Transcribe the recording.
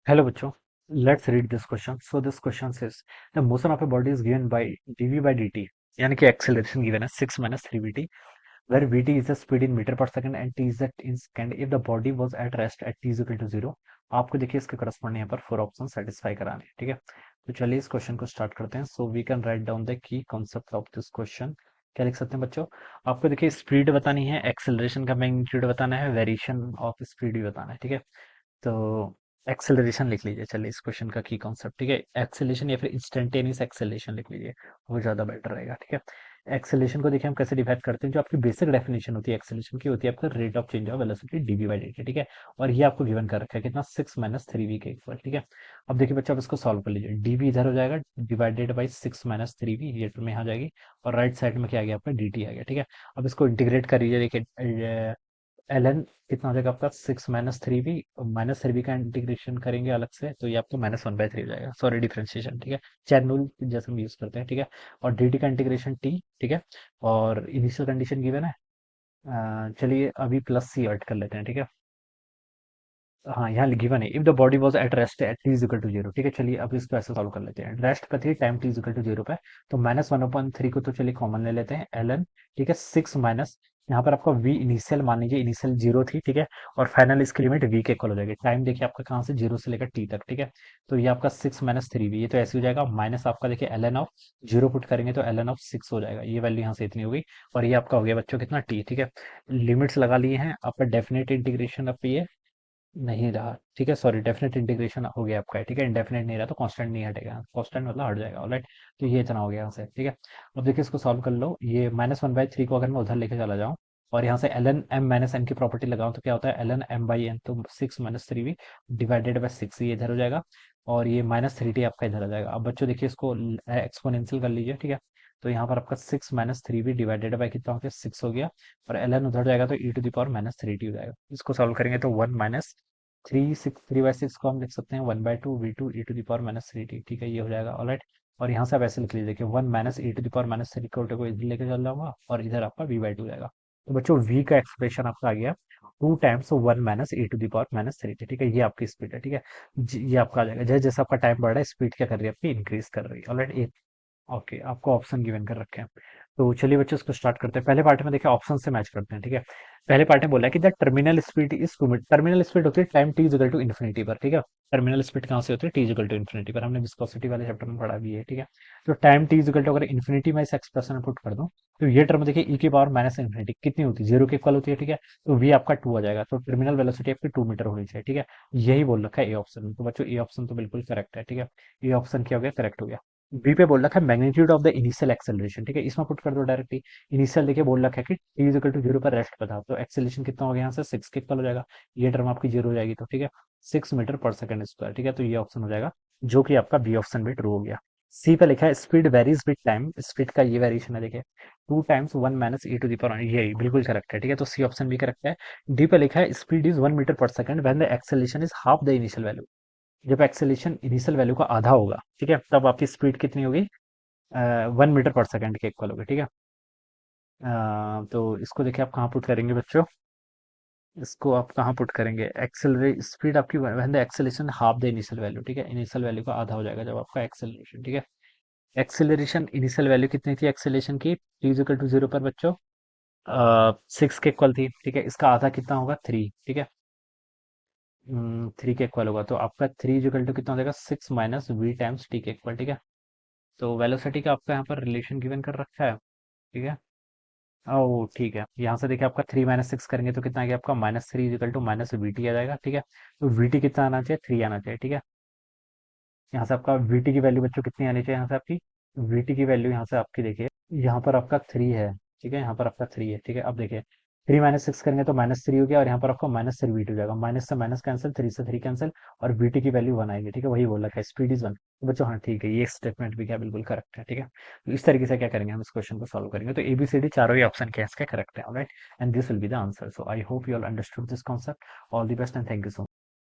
Hello, bachcho. Let's read this question. So this question says the motion of a body is given by dv by dt, यानी कि acceleration given है 6 minus 3vt, where vt is the speed in meter per second and t is that in second if the body was at rest at t is equal to 0. आपको देखिए इसके corresponding यहाँ पर 4 option satisfy कराने हैं, ठीक है। तो चलिए इस क्वेश्चन को स्टार्ट करते हैं। So we can write down the key concept of this question. क्या लिख सकते हैं बच्चों? आपको देखिए स्पीड बतानी है, एक्सेलरेशन का मैग्नीट्यूड बताना है, वेरिएशन ऑफ स्पीड भी बताना है, ठीक है। तो एक्सेलरेशन लिख लीजिए। चलिए इस क्वेश्चन का की कॉन्सेप्ट, ठीक है। एक्सेलरेशन या फिर इंस्टेंटेनियस एक्सेलरेशन लिख लीजिए, वो ज़्यादा बेटर रहेगा, ठीक है। एक्सेलरेशन को देखिए हम कैसे डिफाइन करते हैं। जो आपकी बेसिक डेफिनेशन होती है एक्सेलरेशन की, होती है आपका rate of change of velocity dv by dt, ठीक है। और ये आपको गिवन कर रखा है कितना, 6 माइनस 3v के इक्वल, ठीक है। अब देखिए बच्चा, आप इसको सॉल्व कर लीजिए। डीवी इधर हो जाएगा, डिवाइडेड बाई 6 माइनस 3v, ये टर्म यहाँ आ जाएगी। और राइट साइड में क्या आ गया आपका, dt आ गया, ठीक है। अब इसको इंटीग्रेट कर लीजिए। देखिए ln कितना हो जाएगा आपका, 6 माइनस 3v, माइनस 3v का इंटीग्रेशन करेंगे अलग से तो ये आपको -1/3 हो जाएगा। सॉरी, डिफरेंशिएशन, ठीक है। चैन रूल जैसे हम यूज करते हैं, ठीक है। और dt का इंटीग्रेशन t, ठीक है। और इनिशियल कंडीशन गिवन है। चलिए अभी प्लस सी ऐड कर लेते हैं, ठीक है। हाँ, यहाँ गिवन है if the body was at rest at t is equal to 0, ठीक है। चलिए अब इसको ऐसे सॉल्व कर लेते हैं। रेस्ट पे थी, time t is equal to 0 पे, तो -1/3 को तो चलिए कॉमन ले लेते हैं, ln, ठीक है। 6 माइनस, यहाँ पर आपका v इनिशियल मान लीजिए, इनिशियल 0 थी, ठीक है। और फाइनल इसकी लिमिट v के इक्वल हो जाएगी। टाइम देखिए आपका कहाँ से, 0 से लेकर t तक, ठीक है। तो ये आपका 6 माइनस 3v, ये तो ऐसे हो जाएगा। माइनस आपका देखिए ln ऑफ 0 पुट करेंगे तो ln ऑफ 6 हो जाएगा। ये वैल्यू यहाँ से इतनी होगी। और ये आपका हो गया बच्चों कितना, t, ठीक है। लिमिट्स लगा लिए हैं आपका, डेफिनेट इंटीग्रेशन अब ये नहीं रहा, ठीक है। सॉरी, डेफिनेट इंटीग्रेशन हो गया आपका, ठीक है। इंडेफिनेट नहीं रहा तो कांस्टेंट नहीं हटेगा, कांस्टेंट मतलब हट जाएगा, ऑलराइट। तो ये इतना हो गया यहाँ से, ठीक है। अब देखिए इसको सॉल्व कर लो। ये -1/3 को अगर मैं उधर लेके चला जाऊँ और यहाँ से ln m माइनस n की प्रॉपर्टी लगाऊं तो क्या होता है, ln m बाई n, तो 6 माइनस 3v डिवाइडेड बाई 6, ये इधर हो जाएगा। और ये -3t आपका इधर आ जाएगा। अब बच्चों देखिए इसको एक्सपोनेंशियल कर लीजिए, ठीक है। तो यहाँ पर आपका 6 माइनस 3v डिवाइडेड बाई कितना हो गया, 6 हो गया। और ln उधर जाएगा तो e⁻−3t हो जाएगा। इसको सॉल्व करेंगे तो 1 माइनस 3/6 को हम लिख सकते हैं 1/2 v2 e⁻−3t, ठीक है। ये हो जाएगा, ऑलराइट। और यहाँ से आप ऐसे लिख लीजिए कि 1 माइनस e⁻−3 को इधर लेके चल जाऊंगा और इधर आपका v/2 जाएगा। तो बच्चों v का एक्सप्रेशन आपका आ गया 2 टाइम्स 1 माइनस e⁻−3t, ठीक है। ये आपकी स्पीड है, ठीक है। ये आपका आ जाएगा। जैसे जैसे आपका टाइम बढ़ रहा है, स्पीड क्या कर रही है आपकी, इंक्रीज कर रही है, ऑलराइट। ओके, आपको ऑप्शन गिवन कर रखे हैं। तो चलिए बच्चों इसको स्टार्ट करते हैं। पहले पार्ट में देखिए ऑप्शन से मैच करते हैं, ठीक है। पहले पार्ट में बोला है कि the terminal speed is 2 metre. Terminal speed होती है time t equal to infinity पर, ठीक है। टर्मिनल स्पीड कहाँ से होती है, टी इक्वल टू इन्फिनिटी पर, हमने विस्कोसिटी वाले चैप्टर में पढ़ा भी है, ठीक है। तो टाइम टी इक्वल टू अगर इन्फिनिटी में इस एक्सप्रेशन में पुट कर दूं तो ये टर्म देखिए e⁻−∞ कितनी होती है, 0 के इक्वल होती है, ठीक है। तो v आपका 2 आ जाएगा। तो टर्मिनल वेलोसिटी आपकी 2 मीटर होनी चाहिए, ठीक है। यही बोल रखा है ए ऑप्शन में। तो बच्चों ए ऑप्शन तो बिल्कुल करेक्ट है, ठीक है। ए ऑप्शन क्या हो गया, करेक्ट हो गया। बी पे बोल रखा है magnitude of the initial acceleration, ठीक है। इसमें पुट कर दो डायरेक्टली। इनिशियल देखिए बोल रखा है कि टी इज इक्वल टू 0 पर रेस्ट पर था, तो एक्सेलरेशन कितना हो गया यहाँ से, 6 के इक्वल हो जाएगा। ये टर्म आपकी 0 हो जाएगी, तो ठीक है। 6 मीटर पर सेकंड स्क्वायर, ठीक है। तो ये ऑप्शन हो जाएगा, जो कि आपका बी ऑप्शन भी ट्रू हो गया। सी पे लिखा है speed varies with time. Speed का ये वेरिएशन है देखिए, 2 times 1 minus e to the power, ये बिल्कुल करेक्ट है, ठीक है। तो सी ऑप्शन भी करेक्ट है। डी पे लिखा है speed is 1 metre per second when the acceleration is half the initial value. जब एक्सेलरेशन इनिशियल वैल्यू का आधा होगा, ठीक है, तब आपकी स्पीड कितनी होगी, 1 मीटर पर सेकंड के इक्वल होगी, ठीक है। तो इसको देखिए आप कहाँ पुट करेंगे बच्चों, इसको आप कहाँ पुट करेंगे, एक्सेलरेट स्पीड आपकी when the acceleration half the initial value, ठीक है। इनिशियल वैल्यू का आधा हो जाएगा जब आपका एक्सेलरेशन, ठीक है। एक्सेलरेशन इनिशियल वैल्यू कितनी थी एक्सेलरेशन की, टी इक्वल टू 0 पर बच्चों 6 के इक्वल थी, ठीक है। इसका आधा कितना होगा, 3, ठीक है। 3 के इक्वल होगा तो आपका 3 इक्वल टू कितना हो जाएगा, 6 माइनस वी टाइम्स टी के इक्वल, ठीक है। तो वेलोसिटी का आपका यहाँ पर रिलेशन गिवन कर रखा है, ठीक है। ओ ठीक है, यहाँ से देखिए आपका 3 - 6 करेंगे तो कितना आ गया आपका, -3 equal to minus V T आ जाएगा, ठीक है। तो वी टी कितना आना चाहिए, 3 आना चाहिए, ठीक है। यहाँ से आपका वी टी की वैल्यू बच्चों कितनी आनी चाहिए, यहाँ से आपकी वी टी की वैल्यू यहाँ से आपकी देखिए, यहाँ पर आपका 3 है, ठीक है। यहाँ पर आपका 3 है, ठीक है। अब देखिए 3 - 6 करेंगे तो -3 हो गया, और यहाँ पर आपको -3 वी टी हो जाएगा। माइनस से माइनस कैंसिल, 3 से 3 कैंसिल, और वी टी की वैल्यू 1 आएगी, ठीक है। वही बोल रखा है स्पीड इज 1। तो बच्चों हाँ ठीक है, ये स्टेटमेंट भी क्या बिल्कुल करेक्ट है, ठीक है। तो इस तरीके से क्या करेंगे, हम इस क्वेश्चन को सॉल्व करेंगे। तो एबीसीडी चारों ही ऑप्शन के इसके करेक्ट है, alright. And this will be the answer. So I hope you all understood this concept. All the best and thank you so